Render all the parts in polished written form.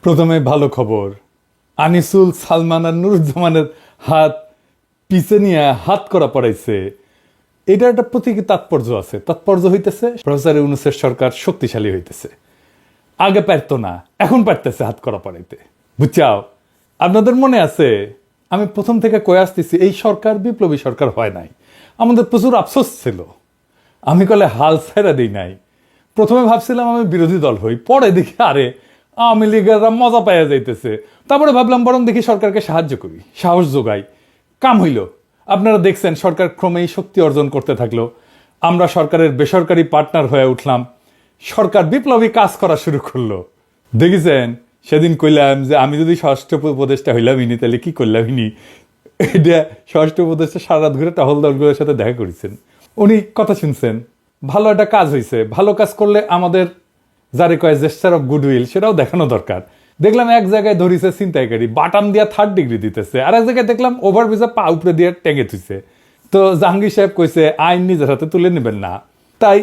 প্রথমে ভালো খবর, আনিসুল সালমান আর নুরুজ্জামানের হাত পিছে নিয়ে হাত করা পড়াইছে। এটা একটা প্রতীকী তাৎপর্য আছে। তাৎপর্য হইতেছে প্রফেসর ইউনূসের সরকার শক্তিশালী হইতেছে। আগে পারতো না, এখন পারতেছে হাত করা পড়াইতে। বুঝছাও? আপনাদের মনে আছে আমি প্রথম থেকে কয়ে আসতেছি এই সরকার বিপ্লবী সরকার হয় নাই। আমাদের প্রচুর আফসোস ছিল। আমি কলে হাল ছেড়ে দিই নাই। প্রথমে ভাবছিলাম আমি বিরোধী দল হই, পরে দেখি আরে আওয়ামী লীগেরা মজা পাইয়া যাইতেছে। তারপরে ভাবলাম বরং দেখি সরকারকে সাহায্য করি, সাহস যোগাই। কাম হইল। আপনারা দেখছেন সরকার ক্রমেই শক্তি অর্জন করতে থাকলো। আমরা সরকারের বেসরকারি পার্টনার হয়ে উঠলাম। সরকার বিপ্লবী কাজ করা শুরু করলো। দেখেছেন সেদিন কইলাম যে আমি যদি স্বরাষ্ট্র উপদেষ্টা হইলাম ইনি তাহলে কি করলাম ইনি। এটা স্বরাষ্ট্র উপদেষ্টা সারা রাত ঘুরে টহল দলগুলোর সাথে দেখা করেছেন। উনি কথা শুনছেন, ভালো একটা কাজ হয়েছে। ভালো কাজ করলে আমাদের যারে কয় জেস্টার অফ গুডউইল সেটাও দেখানো দরকার। দেখলাম এক জায়গায় ধরিছে ছিনতাইকারী, বাটাম দিয়া 3rd ডিগ্রি দিতেছে, আর এক জায়গায় দেখলাম ওভারব্রিজে পা উপরে দিয়ে টেঙে থুইছে। তো জাহাঙ্গীর সাহেব কইছে আইন নিজের হাতে তুলে নেবেন না। তাই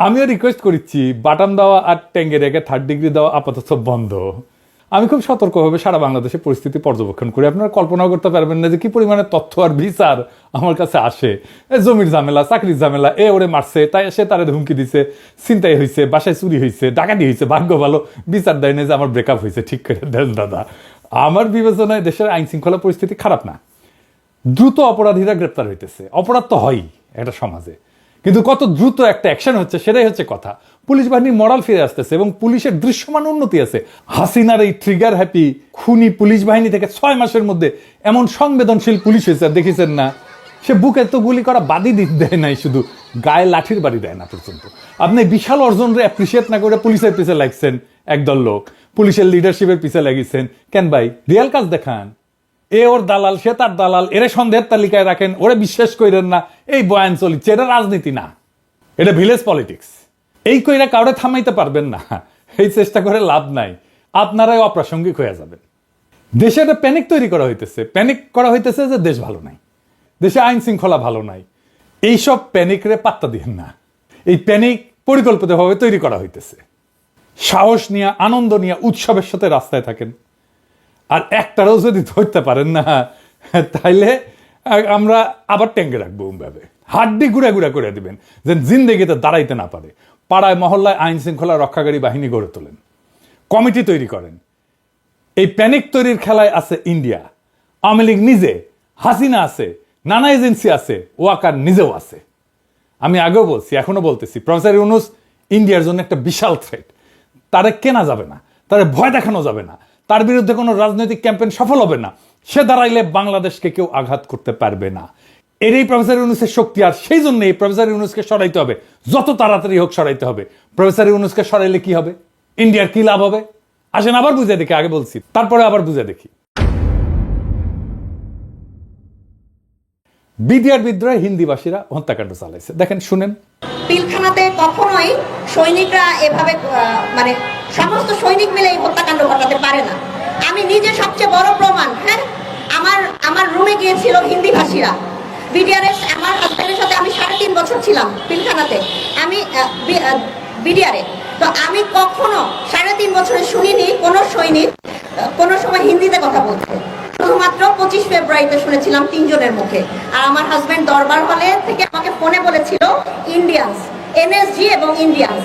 আমিও রিকোয়েস্ট করেছি বাটাম দেওয়া আর টেঙ্গে রেখে 3rd ডিগ্রি দেওয়া আপাতত বন্ধ। আমি খুব সতর্কভাবে সারা বাংলাদেশে পরিস্থিতি পর্যবেক্ষণ করি। আপনারা কল্পনাও করতে পারবেন না যে কি পরিমাণে তথ্য আর বিচার আমার কাছে আসে। জমির ঝামেলা, চাকরির ঝামেলা, ওরে মারছে, তাই সে তারে হুমকি দিছে, ছিনতাই হয়েছে, বাসায় চুরি হয়েছে, ডাকাতি হয়েছে, ভাগ্য ভালো বিচার দেয় না যে আমার ব্রেকআপ হয়েছে। ঠিক করে দেন দাদা। আমার বিবেচনায় দেশের আইন শৃঙ্খলা পরিস্থিতি খারাপ না। দ্রুত অপরাধীরা গ্রেপ্তার হইতেছে। অপরাধ তো হয়ই একটা সমাজে, কিন্তু কত দ্রুত একটা অ্যাকশন হচ্ছে সেটাই হচ্ছে কথা। পুলিশ বাহিনীর মরাল ফিরে আসতেছে এবং পুলিশের দৃশ্যমান উন্নতি আছে। হাসিনার এই ট্রিগার হ্যাপি খুনি পুলিশ বাহিনী থেকে 6 মাসের মধ্যে এমন সংবেদনশীল পুলিশ হয়েছে দেখেছেন না? সে বুকে তো গুলি করা বাদই দেয় নাই, শুধু গায়ে লাঠির বাড়ি দেয় না পর্যন্ত। আপনি বিশাল অর্জনরে অ্যাপ্রিসিয়েট না করে পুলিশের পিছে লাগছেন একদল লোক, পুলিশের লিডারশিপের পিছে লাগিয়েছেন। কেন ভাই? রিয়াল কাজ দেখান। ওর দালাল, সে তার দালাল, এরা সন্দেহের তালিকায় রাখেন, ওরা বিশ্বাস করেন না, এই বয়ান চলিচ্ছে। এটা রাজনীতি না, এটা ভিলেজ পলিটিক্স। এই কইরা কাউরে থামাইতে পারবেন না। এই চেষ্টা করে লাভ নাই, আপনারাই অপ্রাসঙ্গিক হয়ে যাবেন। দেশে একটা প্যানিক তৈরি করা হইতেছে। প্যানিক করা হইতেছে যে দেশ ভালো নাই, দেশে আইন শৃঙ্খলা ভালো নাই। এইসব প্যানিকরে পাত্তা দিন না। এই প্যানিক পরিকল্পিতভাবে তৈরি করা হইতেছে। সাহস নিয়ে, আনন্দ নিয়ে, উৎসবের সাথে রাস্তায় থাকেন। আর একটারও যদি ধরতে পারেন না তাইলে আমরা আবার ট্যাঙ্কে রাখবো। ভাবে হাড্ডি গুড়া গুড়া করে দিবেন যে জিন্দেগিতে দাঁড়াইতে না পারে। পাড়ায় মহল্লায় আইন শৃঙ্খলা রক্ষাকারী বাহিনী গড়ে তোলেন, কমিটি তৈরি করেন। এই প্যানিক তৈরির খেলায় আছে ইন্ডিয়া, আওয়ামী লীগ নিজে, হাসিনা আছে, নানা এজেন্সি আছে, ওয়াকার নিজেও আছে। আমি আগেও বলছি, এখনো বলতেছি, প্রফেসর ইউনূস ইন্ডিয়ার জন্য একটা বিশাল থ্রেট। তারে কেনা যাবে না, তারে ভয় দেখানো যাবে না, তার বিরুদ্ধে কোনো রাজনৈতিক ক্যাম্পেইন সফল হবে না। সে দাঁড়াইলে বাংলাদেশকে কেউ আঘাত করতে পারবে না। এরই প্রফেসর ইউনূসের শক্তি। আর সেই জন্যই প্রফেসর ইউনূসকে সরাইতে হবে, যত তাড়াতাড়ি হোক সরাইতে হবে। প্রফেসর ইউনূসকে সরাইলে কি হবে? ইন্ডিয়ার কি লাভ হবে? আসেন আবার বুঝে দেখি। আগে বলছি, তারপরে আবার বুঝে দেখি। বিডিআর বিদ্রোহে হিন্দিভাষীরা হত্যাকাণ্ড চালাইছে। দেখেন, শুনেন। পিলখানাতে কখনোই সৈনিকরা এভাবে মানে সমস্ত সৈনিক মিলে এই হত্যাকাণ্ড ঘটাতে পারে না। আমি নিজে সবচেয়ে বড় প্রমাণ। হ্যাঁ, আমার রুমে গিয়েছিল হিন্দি ভাষীরা। বিডিআরে আমার হাজবেন্ডের সাথে আমি 3.5 বছর ছিলাম পিলখানাতে। আমি বিডিআরে তো আমি কখনো 3.5 বছরে শুনিনি কোনো সৈনিক কোনো সময় হিন্দিতে কথা বলতে। শুধুমাত্র 25 ফেব্রুয়ারিতে শুনেছিলাম 3 জনের মুখে। আর আমার হাজবেন্ড দরবার হলে থেকে আমাকে ফোনে বলেছিল ইন্ডিয়ান্স, এনএসজি এবং ইন্ডিয়ান্স।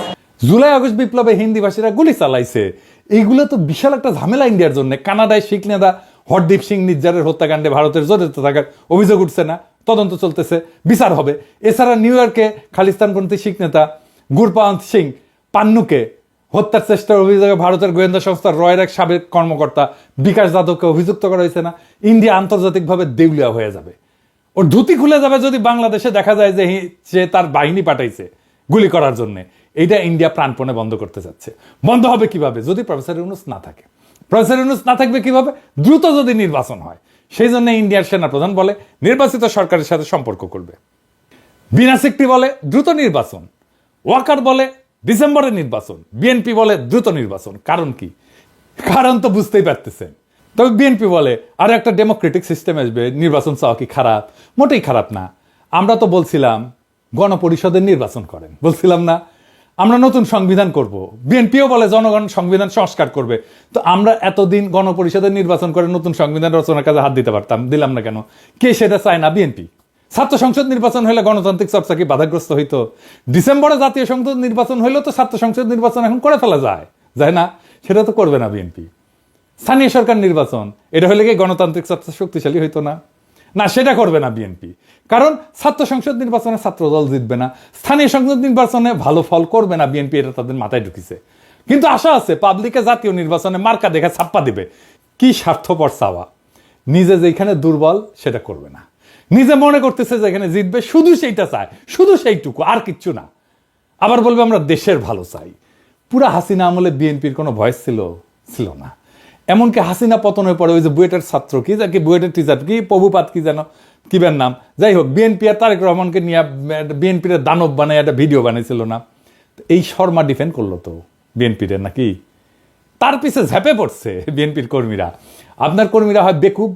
জুলাই আগস্ট বিপ্লবে হিন্দিভাষীরা গুলি চালাইছে। এইগুলো তো বিশাল একটা ঝামেলা ইন্ডিয়ার জন্য। কানাডায় শিখ নেতা হরদীপ সিং নিজ্জারের হত্যাকাণ্ডে ভারতের জড়িত থাকার অভিযোগ উঠছে না? তদন্ত চলতেছে, বিচার হবে। এছাড়া নিউ ইয়র্কে খালিস্তানপন্থী শিখ নেতা গুরপান্ত সিং পান্নুকে হত্যার চেষ্টার অভিযোগে ভারতের গোয়েন্দা সংস্থা রয়ের এক সাবেক কর্মকর্তা বিকাশ যাদবকে অভিযুক্ত করা হয়েছে না? ইন্ডিয়া আন্তর্জাতিকভাবে দেউলিয়া হয়ে যাবে, ওর ধুতি খুলে যাবে যদি বাংলাদেশে দেখা যায় যে সে তার বাহিনী পাঠাইছে গুলি করার জন্য। এইটা ইন্ডিয়া প্রাণপণে বন্ধ করতে চাচ্ছে। বন্ধ হবে কিভাবে? যদি প্রফেসর ইউনূস না থাকে। প্রফেসর ইউনূস না থাকবে কিভাবে? দ্রুত যদি নির্বাচন হয়। সেই জন্য ইন্ডিয়ার সেনাপ্রধান বলে নির্বাচিত সরকারের সাথে সম্পর্ক করবে। বিনা চুক্তি বলে দ্রুত নির্বাচন। ওয়াকার বলে ডিসেম্বরে নির্বাচন। বিএনপি বলে দ্রুত নির্বাচন। কারণ কি? কারণ তো বুঝতেই পারতেছেন। তবে বিএনপি বলে আর একটা ডেমোক্রেটিক সিস্টেম আসবে, নির্বাচন চাওয়া কি খারাপ? মোটেই খারাপ না। আমরা তো বলছিলাম গণপরিষদের নির্বাচন করেন, বলছিলাম না? আমরা নতুন সংবিধান করব, বিএনপিও বলে জনগণ সংবিধান সংস্কার করবে। তো আমরা এতদিন গণপরিষদের নির্বাচন করে নতুন সংবিধান রচনার কাজে হাত দিতে পারতাম, দিলাম না কেন? কে সেটা চায় না? বিএনপি। ছাত্র সংসদ নির্বাচন হলে গণতান্ত্রিক চর্চা কি বাধাগ্রস্ত হইতো? ডিসেম্বরে জাতীয় সংসদ নির্বাচন হইলেও তো ছাত্র সংসদ নির্বাচন এখন করে ফেলা যায় না? সেটা তো করবে না বিএনপি। স্থানীয় সরকার নির্বাচন, এটা হলে কি গণতান্ত্রিক চর্চা শক্তিশালী হইতো না? না, সেটা করবে না বিএনপি। কারণ ছাত্র সংসদ নির্বাচনে ছাত্র দল জিতবে না, স্থানীয় সংসদ নির্বাচনে ভালো ফল করবে না বিএনপি, এটা তাদের মাথায় ঢুকিছে। কিন্তু আশা আছে পাবলিকে জাতীয় নির্বাচনে মার্কা দেখে ছাপ্পা দিবে। কি স্বার্থপর চাওয়া! নিজে যেখানে দুর্বল সেটা করবে না, নিজে মনে করতেছে যেখানে জিতবে শুধু সেইটা চায়, শুধু সেইটুকু, আর কিচ্ছু না। আবার বলবে আমরা দেশের ভালো চাই। পুরা হাসিনা আমলে বিএনপির কোনো ভয়েস ছিল না। এমনকি হাসিনা পতনের পরে ওই যে বুয়েটের ছাত্র কি যাকে বুয়েটের টিচার কি প্রভুপাত কি যেন কিবের নাম, যাই হোক, বিএনপি আর তারেক রহমানকে নিয়ে বিএনপির দানব বানায় একটা ভিডিও বানাইছিল না? এই শর্মা ডিফেন্ড করলো তো বিএনপির নাকি? তার পিছে ঝাঁপে পড়ছে বিএনপির কর্মীরা। আপনার কর্মীরা হয় বেকুব,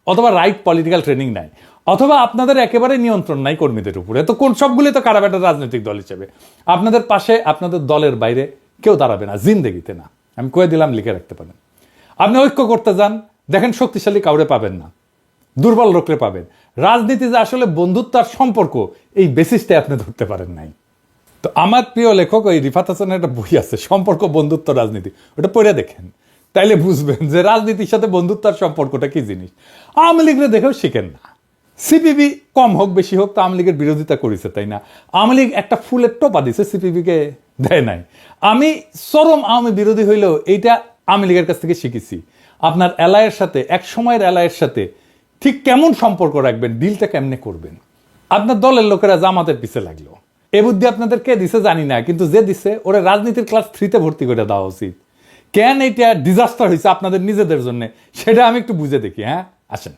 অথবা রাইট পলিটিক্যাল ট্রেনিং নাই, অথবা আপনাদের একেবারে নিয়ন্ত্রণ নাই কর্মীদের উপরে। তো কোন সবগুলি তো কারাবেটা রাজনৈতিক দল হিসেবে আপনাদের পাশে, আপনাদের দলের বাইরে কেউ দাঁড়াবে না জিন্দেগিতে, না। আমি কয়ে দিলাম, লিখে রাখতে পারেন। আপনি ঐক্য করতে যান, দেখেন শক্তিশালী কাউরে পাবেন না, দুর্বল লোকরে পাবেন। রাজনীতি যে আসলে বন্ধুত্ব আর সম্পর্ক, এই বেসিসটাই আপনি ধরতে পারেন নাই। তো আমার প্রিয় লেখক ওই রিফাত হাসানের একটা বই আছে, সম্পর্ক বন্ধুত্ব রাজনীতি, ওটা পড়ে দেখেন, তাইলে বুঝবেন যে রাজনীতির সাথে বন্ধুত্ব আর সম্পর্কটা কি জিনিস। আওয়ামী লীগরে দেখেও শিখেন না। সিপিবি কম হোক বেশি হোক তো আওয়ামী লীগের বিরোধিতা করেছে, তাই না? আওয়ামী লীগ একটা ফুলের টোপা দিছে, সিপিবিকে দেয় নাই। আমি চরম আওয়ামী বিরোধী হইলেও এইটা আওয়ামী লীগের কাছ থেকে শিখেছি। আপনার এলায়ের সাথে, এক সময়ের এলায়ের সাথে ঠিক কেমন সম্পর্ক রাখবেন, ডিলটা কেমনে করবেন। আপনার দলের লোকেরা জামাতের পিছে লাগলো, এ বুদ্ধি আপনাদের কে দিছে জানি না, কিন্তু যে দিছে ওরা রাজনীতির ক্লাস 3-তে ভর্তি করে দেওয়া উচিত। কেন এটা ডিজাস্টার হয়েছে আপনাদের নিজেদের জন্য, সেটা আমি একটু বুঝে দেখি। হ্যাঁ, আসেন।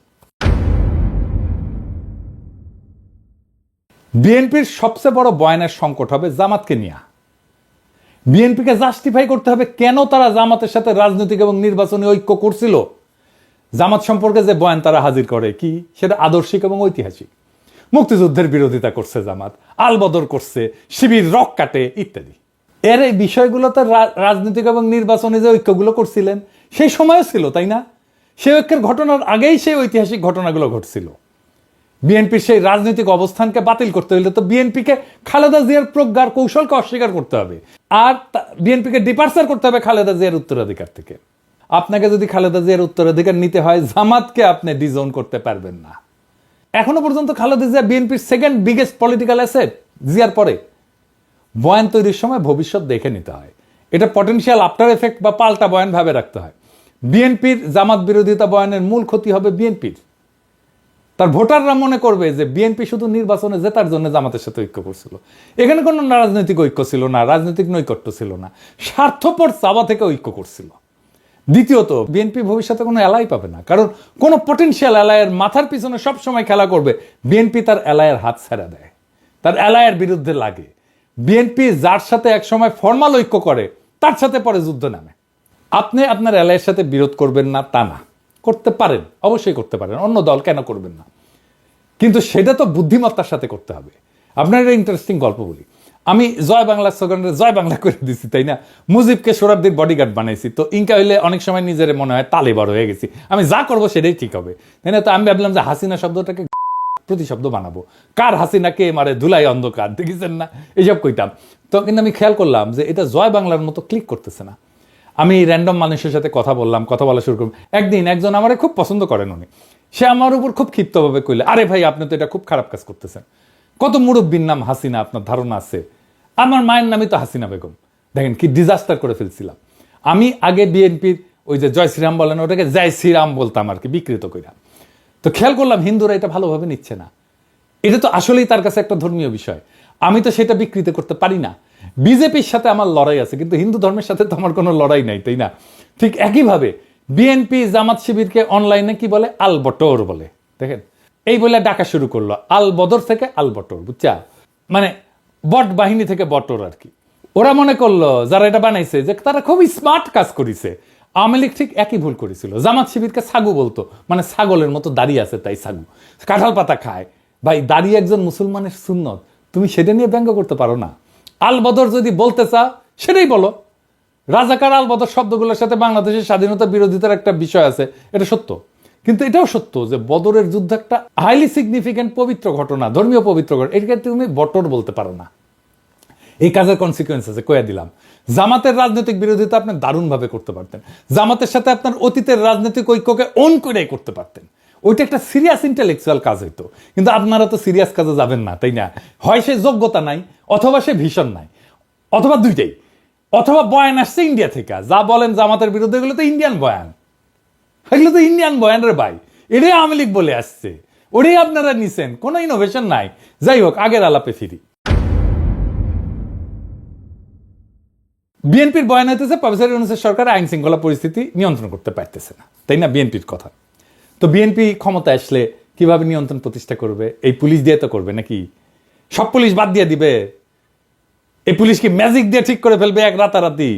বিএনপির সবচেয়ে বড় বয়ানের সংকট হবে জামাতকে নিয়ে। বিএনপিকে জাস্টিফাই করতে হবে কেন তারা জামাতের সাথে রাজনৈতিক এবং নির্বাচনী ঐক্য করছিল। জামাত সম্পর্কে যে বয়ান তারা হাজির করে কি, সেটা আদর্শিক এবং ঐতিহাসিক। মুক্তিযুদ্ধের বিরোধিতা করছে জামাত, আলবদর করছে, শিবির রক কাটে ইত্যাদি। এর এই বিষয়গুলোতে রাজনৈতিক এবং নির্বাচনী যে ঐক্যগুলো করছিলেন সেই সময়ও ছিল, তাই না? সেই ঐক্যের ঘটনার আগেই সেই ঐতিহাসিক ঘটনাগুলো ঘটছিল। বিএনপির সেই রাজনৈতিক অবস্থানকে বাতিল করতে হলে তো বিএনপিকে খালেদা জিয়ার প্রজ্ঞার কৌশলকে অস্বীকার করতে হবে, আর বিএনপিকে ডিপার্চার করতে হবে খালেদা জিয়ার উত্তরাধিকার থেকে। আপনাকে যদি খালেদা জিয়ার উত্তরাধিকার নিতে হয়, জামাতকে আপনি ডিজোন করতে পারবেন না। এখনো পর্যন্ত খালেদা জিয়া বিএনপির সেকেন্ড বিগেস্ট পলিটিক্যাল অ্যাসেট, জিয়ার পরে। বয়ান তৈরির সময় ভবিষ্যৎ দেখে নিতে হয়, এটা পটেনশিয়াল আফটার এফেক্ট বা পাল্টা বয়ান ভাবে রাখতে হয়। বিএনপির জামাত বিরোধিতা বয়ানের মূল ক্ষতি হবে বিএনপির। তার ভোটাররা মনে করবে যে বিএনপি শুধু নির্বাচনে জেতার জন্য জামাতের সাথে ঐক্য করছিল। এখানে কোনো রাজনৈতিক ঐক্য ছিল না, রাজনৈতিক নৈকট্য ছিল না, স্বার্থপর চাওয়া থেকে ঐক্য করছিল। দ্বিতীয়ত, বিএনপি ভবিষ্যতে কোনো এলাই পাবে না, কারণ কোনো পটেনশিয়াল এলায়ের মাথার পিছনে সবসময় খেলা করবে বিএনপি। তার এলায়ের হাত ছেড়ে দেয়, তার এলায়ের বিরুদ্ধে লাগে। বিএনপি যার সাথে একসময় ফর্মাল ঐক্য করে তার সাথে পরে যুদ্ধ নামে। আপনি আপনার এলায়ের সাথে বিরোধ করবেন না তা না, করতে পারেন, অবশ্যই করতে পারেন, অন্য দল কেন করবেন না, কিন্তু সেটা তো বুদ্ধিমত্তার সাথে করতে হবে। আপনার একটা ইন্টারেস্টিং গল্প বলি। আমি জয় বাংলা স্লোগানের জয় বাংলা করে দিছি, তাই না? মুজিবকে সোহরাবদের বডিগার্ড বানাইছি, তো ইনকা হইলে অনেক সময় নিজের মনে হয় তালেবার হয়ে গেছি, আমি যা করবো সেটাই ঠিক হবে, তাই না? তো আমি ভাবলাম যে হাসিনা শব্দটাকে প্রতিশব্দ বানাবো। কার হাসিনা কে মারে ধুলাই অন্ধকার, দেখেছেন না? এইসব কইতাম। তো কিন্তু আমি খেয়াল করলাম যে এটা জয় বাংলার মতো ক্লিক করতেছে না। আমি র্যান্ডম মানুষের সাথে কথা বললাম, কথা বলা শুরু করলাম। একদিন একজন আমারে খুব পছন্দ করেন, উনি, সে আমার উপর খুব ক্ষিপ্তভাবে কইলে, আরে ভাই আপনি তো এটা খুব খারাপ কাজ করতেছেন, কত মুরব্বীর নাম হাসিনা, আপনার ধারণা আছে? আমার মায়ের নামই তো হাসিনা বেগম। দেখেন কি ডিজাস্টার করে ফেলছিলাম। আমি আগে বিএনপির ওই যে জয় শ্রীরাম বলেন, ওটাকে জয় শ্রীরাম বলতাম আর কি, বিকৃত কইরা। তো খেয়াল করলাম হিন্দুরা এটা ভালোভাবে নিচ্ছে না। এটা তো আসলেই তার কাছে একটা ধর্মীয় বিষয়, আমি তো সেটা বিকৃত করতে পারি না। বিজেপির সাথে আমার লড়াই আছে, কিন্তু হিন্দু ধর্মের সাথে তো আমার কোনো লড়াই নাই, তাই না? ঠিক একইভাবে বিএনপি জামাত শিবিরকে অনলাইনে কি বলে, আল বটর বলে। দেখেন, এই বলে ডাকা শুরু করলো, আল বদর থেকে আল বটর, বুঝছা? মানে বট বাহিনী থেকে বটর আর কি। ওরা মনে করলো যারা এটা বানাইছে যে তারা খুবই স্মার্ট কাজ করেছে। আওয়ামী লীগ ঠিক একই ভুল করেছিল, জামাত শিবিরকে ছাগু বলতো, মানে ছাগলের মতো দাঁড়িয়ে আছে তাই ছাগু, কাঁঠাল পাতা খায়। ভাই, দাঁড়িয়ে একজন মুসলমানের সুন্নত, তুমি সেটা নিয়ে ব্যঙ্গ করতে পারো না? আল বদর যদি বলতে চাও সেটাই বলো। রাজাকার আল বদর শব্দগুলোর সাথে বাংলাদেশের স্বাধীনতা বিরোধিতার একটা বিষয় আছে, এটা সত্য। কিন্তু এটাও সত্য যে বদরের যুদ্ধ একটা হাইলি সিগনিফিক্যান্ট পবিত্র ঘটনা, ধর্মীয় পবিত্র ঘটনা, এটাকে তুমি বটর বলতে পারো না। এই কাজের কনসিকুয়েন্স আছে, কয়ে দিলাম। জামাতের রাজনৈতিক বিরোধিতা আপনি দারুণভাবে করতে পারতেন, জামাতের সাথে আপনার অতীতের রাজনৈতিক ঐক্যকে অন করে করতে পারতেন, ওইটা একটা সিরিয়াস ইন্টেলেকচুয়াল কাজ হইতো। কিন্তু আপনারা তো সিরিয়াস কাজে যাবেন না, তাই না? হয় সে যোগ্যতা নাই, অথবা সে ভীষণ নাই, অথবা দুইটাই, অথবা বয়ান আসছে ইন্ডিয়া থেকে। যা বলেন জামাতের বিরুদ্ধে, এগুলো তো ইন্ডিয়ান বয়ান, এগুলো তো ইন্ডিয়ান বয়ান রে ভাই, এটাই আওয়ামী লীগ বলে আসছে, ওটাই আপনারা নিছেন, কোনো ইনোভেশন নাই। যাই হোক, আগের আলাপে ফিরি। বিএনপির বয়ান হইতেছে প্রফেসর ইউনূসের সরকার আইন শৃঙ্খলা পরিস্থিতি নিয়ন্ত্রণ করতে পারতেছে না, তাই না? বিএনপির কথা। তো বিএনপি ক্ষমতা আসলে কিভাবে নিয়ন্ত্রণ প্রতিষ্ঠা করবে? এই পুলিশ দিয়ে তো করবে নাকি? সব পুলিশ বাদ দিয়ে দিবে? এই পুলিশ কি ম্যাজিক দিয়ে ঠিক করে ফেলবে এক রাতারাতি?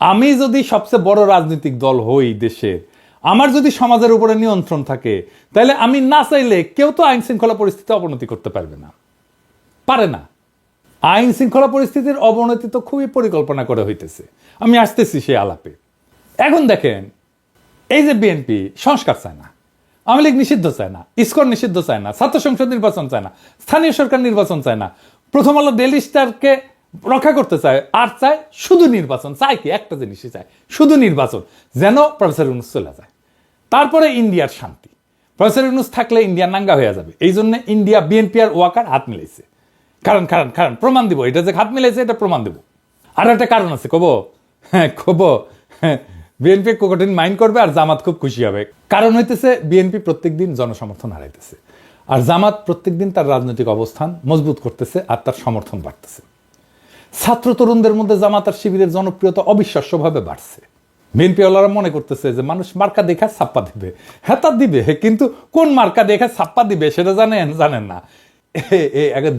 আমি যদি সবচেয়ে বড় রাজনৈতিক দল হই দেশে, আমার যদি সমাজের উপরে নিয়ন্ত্রণ থাকে, তাহলে আমি না চাইলে কেউ তো আইন শৃঙ্খলা পরিস্থিতি অবনতি করতে পারবে না, পারে না। আইন শৃঙ্খলা পরিস্থিতির অবনতি তো খুবই পরিকল্পনা করে হইতেছে। আমি আসতেছি সেই আলাপে। এখন দেখেন, এই যে বিএনপি সংস্কার চায় না, আওয়ামী লীগ নিষিদ্ধ চায় না, ইসকন নিষিদ্ধ চায় না, ছাত্র সংসদ নির্বাচন চায় না, স্থানীয় সরকার নির্বাচন চায় না, প্রথম আলো ডেইলি স্টারকে রক্ষা করতে চায়, আর চায় শুধু নির্বাচন। চায় কি? একটা জিনিসই চায়, শুধু নির্বাচন, যেন প্রফেসর ইউনূস চলে যায়। তারপরে ইন্ডিয়ার শান্তি, প্রফেসর ইউনূস থাকলে ইন্ডিয়া নাঙ্গা হয়ে যাবে। এই জন্য ইন্ডিয়া বিএনপি আর ওয়াকার হাত মিলাইছে। কারণ কারণ কারণ প্রমাণ দিব, এটা যে হাত মিলাইছে এটা প্রমাণ দেব। আর একটা কারণ আছে, কব? হ্যাঁ কব। বিএনপি কঠিন মাইন্ড করবে আর জামাত খুব খুশি হবে। কারণ হইতেছে বিএনপি প্রত্যেকদিন জনসমর্থন হারাইতেছে, আর জামাত প্রত্যেকদিন তার রাজনৈতিক অবস্থান মজবুত করতেছে আর তার সমর্থন বাড়তেছে। ছাত্র তরুণদের মধ্যে জামাত আর শিবিরের জনপ্রিয়তা অবিশ্বাস্যভাবে বাড়ছে। বিএনপি ওয়ালারা মনে করতেছে যে মানুষ মার্কা দেখা ছাপ্পা দিবে। হ্যাঁ, তা দিবে, কিন্তু কোন মার্কা দেখা ছাপ্পা দিবে সেটা জানেন না। আগে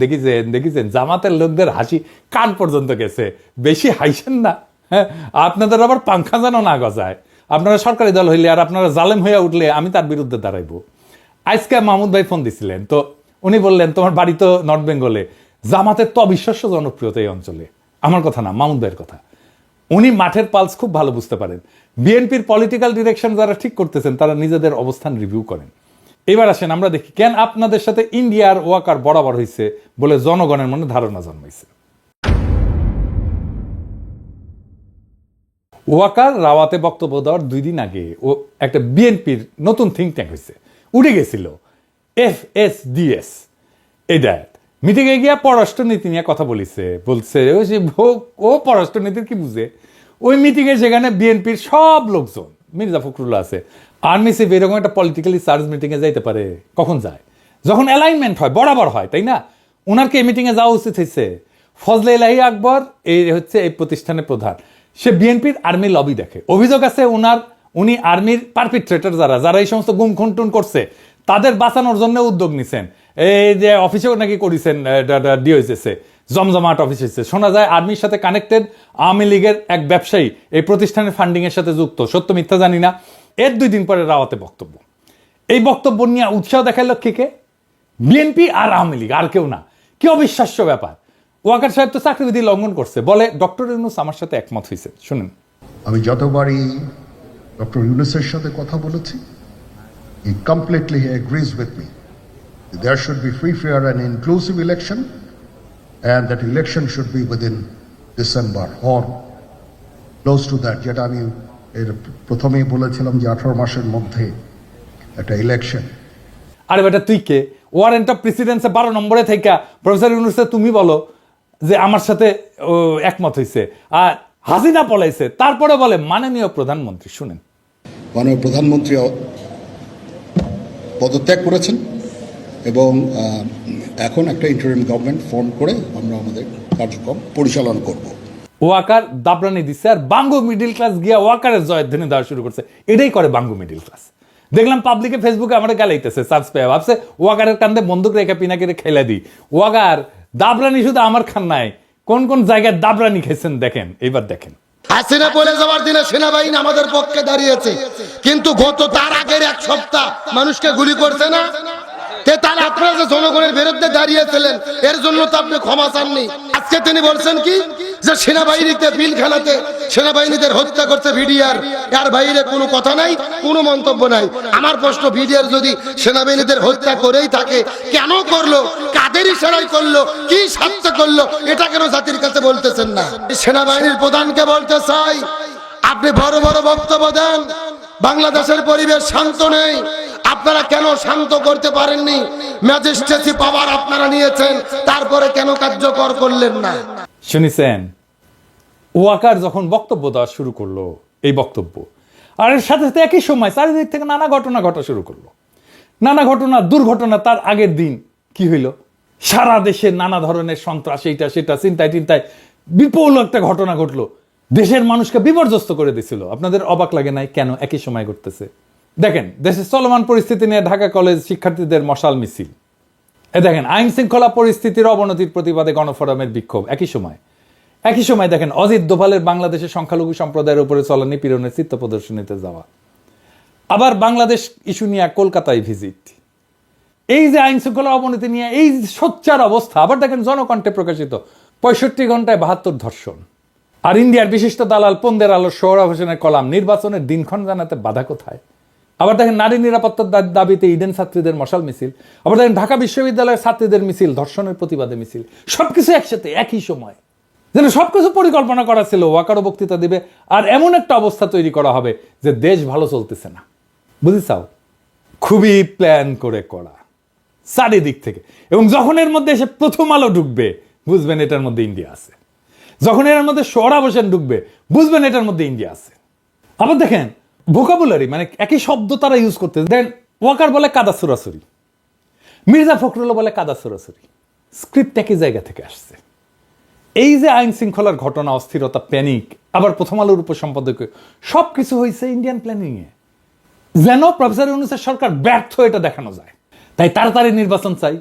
দেখেছেন জামাতের লোকদের হাসি কান পর্যন্ত গেছে। বেশি হাসেন না, হ্যাঁ? আপনাদের আবার পাংখা যেন না গজায়। আপনারা সরকারি দল হইলে আর আপনারা জালেম হইয়া উঠলে আমি তার বিরুদ্ধে দাঁড়াইবো। আজকে মাহমুদ ভাই ফোন দিছিলেন, তো উনি বললেন তোমার বাড়ি তো নর্থ বেঙ্গলে, জামাতের তো অবিশ্বাস্য জনপ্রিয়তা এই অঞ্চলে। আমার কথা না, মাহমুদ ভাইয়ের কথা। উনি মাঠের পালস খুব ভালো বুঝতে পারেন। বিএনপির পলিটিক্যাল ডিরেকশন যারা ঠিক করতেছেন তারা নিজেদের অবস্থান রিভিউ করেন। এবার আসেন আমরা দেখি কেন আপনাদের সাথে ইন্ডিয়ার ওয়াকার বরাবর হয়েছে বলে জনগণের মনে ধারণা জন্মাইছে। ওয়াকার রাওয়াতে বক্তব্য দেওয়ার 2 দিন আগে ও একটা বিএনপির নতুন থিঙ্ক ট্যাঙ্ক হয়েছে, উঠে গেছিল FSDS। এটা মিটিংয়ে গিয়া পররাষ্ট্রনীতি নিয়ে কথা বলছে ও পররাষ্ট্রনীতির কি বুঝে? ওই মিটিংয়ে সেখানে বিএনপির সব লোকজন, মির্জা ফখরুল্লাহ আছে, আর্মি চিফ, এরকম একটা পলিটিক্যালি চার্জ মিটিংয়ে যাইতে পারে? কখন যায়? যখন অ্যালাইনমেন্ট হয়, বরাবর হয়, তাই না? ওনার কি এই মিটিংয়ে যাওয়া উচিত হয়েছে? ফজলে ইলাহি আকবর এই হচ্ছে এই প্রতিষ্ঠানের প্রধান, সে বিএনপির আর্মি লবি দেখে। অভিযোগ আছে উনি আর্মির পারপিট্রেটর যারা এই সমস্ত গুম খুনটুন করছে তাদের বাঁচানোর জন্য উদ্যোগ নিছেন। এই যে অফিসেও নাকি করেছেন, ডিওএসএসে জমজমাট অফিস হয়েছে, শোনা যায় আর্মির সাথে কানেক্টেড আওয়ামী লীগের এক ব্যবসায়ী এই প্রতিষ্ঠানের ফান্ডিং এর সাথে যুক্ত। সত্য মিথ্যা জানি না। এর 2 দিন পরে রাওয়াতে বক্তব্য। এই বক্তব্য নিয়ে উৎসাহ দেখাইল কে? বিএনপি আর আওয়ামী লীগ, আর কেউ না। কি অবিশ্বাস্য ব্যাপার! ওয়াকার সাহেব তো চাকরিবিধি লঙ্ঘন করছে, বলে ডক্টর ইউনূস আমার সাথে একমত হয়েছে। শুনেন, আমি যতবারই ডক্টর ইউনূসের সাথে কথা বলেছি, he completely agrees with me. There should be free, fair and inclusive election, and that election should be within December or close to that. যেটা আমি প্রথমেই বলেছিলাম যে 18 মাসের মধ্যে একটা ইলেকশন। আরে বেটা তুই কে? ওয়ারেন্ট অফ প্রেসিডেন্সে 12 নম্বরে থেকে প্রফেসর ইউনূসে তুমি বলো যে আমার সাথে একমত হয়েছে, আর হাসিনা পলাইছে, তারপরে বলে মাননীয় প্রধানমন্ত্রী। শুনেন, মাননীয় প্রধানমন্ত্রী পদত্যাগ করেছেন এবং এখন একটা ইন্টারিম গভর্নমেন্ট ফর্ম করে আমরা আমাদের কার্যক্রম পরিচালনা করব। ওয়াকার দাবরানি দিচ্ছে, আর বাঙ্গু মিডিল ক্লাস গিয়া ওয়াকারের জয়ধ্বনি দেওয়া শুরু করছে। এটাই করে বাঙ্গু মিডিল ক্লাস। দেখলাম পাবলিকে ফেসবুকে আমার গালাইতেছে, চার্জ পেয়ে ভাবছে ওয়াকারের কান্দে বন্দুক রেখে পিনাকিরে খেলে দিই। ওয়াকার দাবরানি শুধু আমার খান নাই, কোন কোন জায়গায় দাবরানি খেয়েছেন দেখেন, এবার দেখেন। হাসিনা বলে যাওয়ার দিনে সেনাবাহিনী আমাদের পক্ষে দাঁড়িয়েছে, কিন্তু গত তার আগের 1 সপ্তাহ মানুষকে গুলি করছে না। তাহলে আপনারা যে জনগণের বিরুদ্ধে দাঁড়িয়েছিলেন এর জন্য তো আপনি ক্ষমা চাননি। আজকে তিনি বলছেন কি যে সেনাবাহিনীতে পিলখানাতে সেনাবাহিনীদের হত্যা করছে ভিডিআর, এর বাইরে কোনো কথা নাই, কোনো মন্তব্য নাই। আমার প্রশ্ন, ভিডিআর যদি সেনাবাহিনীদের হত্যা করেই থাকে, কেন করলো, কাদের ইশারায় করলো, কি স্বার্থে করলো, এটা কেন জাতির কাছে বলতেছেন না? সেনাবাহিনীর প্রধানকে বলতে চাই, আপনি বড় বড় বক্তব্য দেন, বাংলাদেশের পরিবেশ শান্ত নেই, আপনারা কেন শান্ত করতে পারেননি? ম্যাজিস্ট্রেসি পাওয়ার আপনারা নিয়েছেন, তারপরে কেন কার্যকর করলেন না? শুনেছেন, ওয়াকার যখন বক্তব্য দেওয়া শুরু করলো, এই বক্তব্য আর এর সাথে সাথে একই সময় চারিদিক থেকে নানা ঘটনা ঘটা শুরু করলো। নানা ঘটনা, দুর্ঘটনা। তার আগের দিন কি হইল, সারা দেশে নানা ধরনের সন্ত্রাস, এইটা সেটা, চিন্তায় চিন্তায় বিপুল একটা ঘটনা ঘটলো, দেশের মানুষকে বিপর্যস্ত করে দিছিল। আপনাদের অবাক লাগে নাই কেন একই সময় ঘটতেছে? দেখেন, দেশের চলমান পরিস্থিতি নিয়ে ঢাকা কলেজ শিক্ষার্থীদের মশাল মিছিল, দেখেন আইন শৃঙ্খলা পরিস্থিতির অবনতির প্রতিবাদে গণফোরামের বিক্ষোভ, একই সময় দেখেন অজিত দোভালের বাংলাদেশের সংখ্যালঘু সম্প্রদায়ের উপরে চলা নিপীড়নের চিত্র প্রদর্শনীতে যাওয়া, আবার বাংলাদেশ ইস্যু নিয়ে কলকাতায় ভিজিট, এই যে আইন শৃঙ্খলা অবনতি নিয়ে এই সোচ্চার অবস্থা। আবার দেখেন জনকণ্ঠে প্রকাশিত 65 ঘন্টায় 72 ধর্ষণ। আর ইন্ডিয়ার বিশিষ্ট দালাল পন্দের আলো সোহরাব হোসেনের কলাম, নির্বাচনের দিনক্ষণ জানাতে বাধা কোথায়। আবার দেখেন নারী নিরাপত্তার দাবিতে ইডেন ছাত্রীদের মশাল মিছিল। আবার দেখেন ঢাকা বিশ্ববিদ্যালয়ের ছাত্রীদের মিছিল, ধর্ষণের প্রতিবাদে মিছিল। সবকিছু একসাথে একই সময়, যেন সবকিছু পরিকল্পনা করা ছিল। ওয়াকারও বক্তৃতা দিবে আর এমন একটা অবস্থা তৈরি করা হবে যে দেশ ভালো চলতেছে না, বুঝেছাও? খুবই প্ল্যান করে করা চারিদিক থেকে। এবং যখন এর মধ্যে এসে প্রথম আলো ঢুকবে, বুঝবেন এটার মধ্যে ইন্ডিয়া আছে। যখন এর মধ্যে সোহরাব হোসেন ঢুকবে, বুঝবেন এটার মধ্যে ইন্ডিয়া আছে। আবার দেখেন ভোকাবুলারি, মানে একই শব্দ তারা ইউজ করতে দেন। ওয়াকার বলে কাদা সুরাসুরি, মির্জা ফখরুল বলে কাদা সুরাসুরি। স্ক্রিপ্ট একই জায়গা থেকে আসছে। এই যে আইন শৃঙ্খলার ঘটনা, অস্থিরতা, প্যানিক, আবার প্রথম আলোর উপসম্পাদকীয়, সবকিছু হয়েছে ইন্ডিয়ান প্ল্যানিং এ, যেন প্রফেসর ইউনূসের সরকার ব্যর্থ এটা দেখানো যায়। তাই তাড়াতাড়ি নির্বাচন চাই।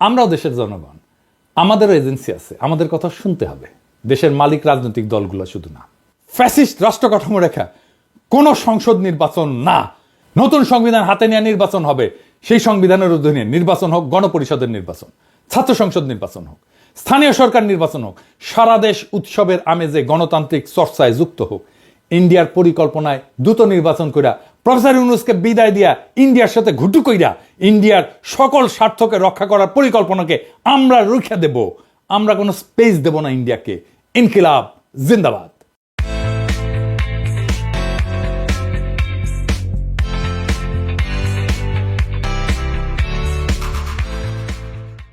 আমরাও দেশের জনগণ, আমাদেরও এজেন্সি আছে, আমাদের কথা শুনতে হবে। দেশের মালিক রাজনৈতিক দলগুলো শুধু না। ফ্যাসিস্ট রাষ্ট্র কাঠামো রেখা কোন সংসদ নির্বাচন না, নতুন সংবিধান হাতে নিয়ে নির্বাচন হবে। সেই সংবিধানের অধীনে নির্বাচন হোক, গণপরিষদের নির্বাচন, ছাত্র সংসদ নির্বাচন হোক, স্থানীয় সরকার নির্বাচন হোক, সারা দেশ উৎসবের আমেজে গণতান্ত্রিক চর্চায় যুক্ত হোক। ইন্ডিয়ার পরিকল্পনায় দ্রুত নির্বাচন কইরা প্রফেসর ইউনূসকে বিদায় দিয়া ইন্ডিয়ার সাথে ঘুটু কইরা ইন্ডিয়ার সকল স্বার্থকে রক্ষা করার পরিকল্পনাকে আমরা রুখে দেব। আমরা কোনো স্পেস দেব না ইন্ডিয়াকে। ইনকিলাব জিন্দাবাদ।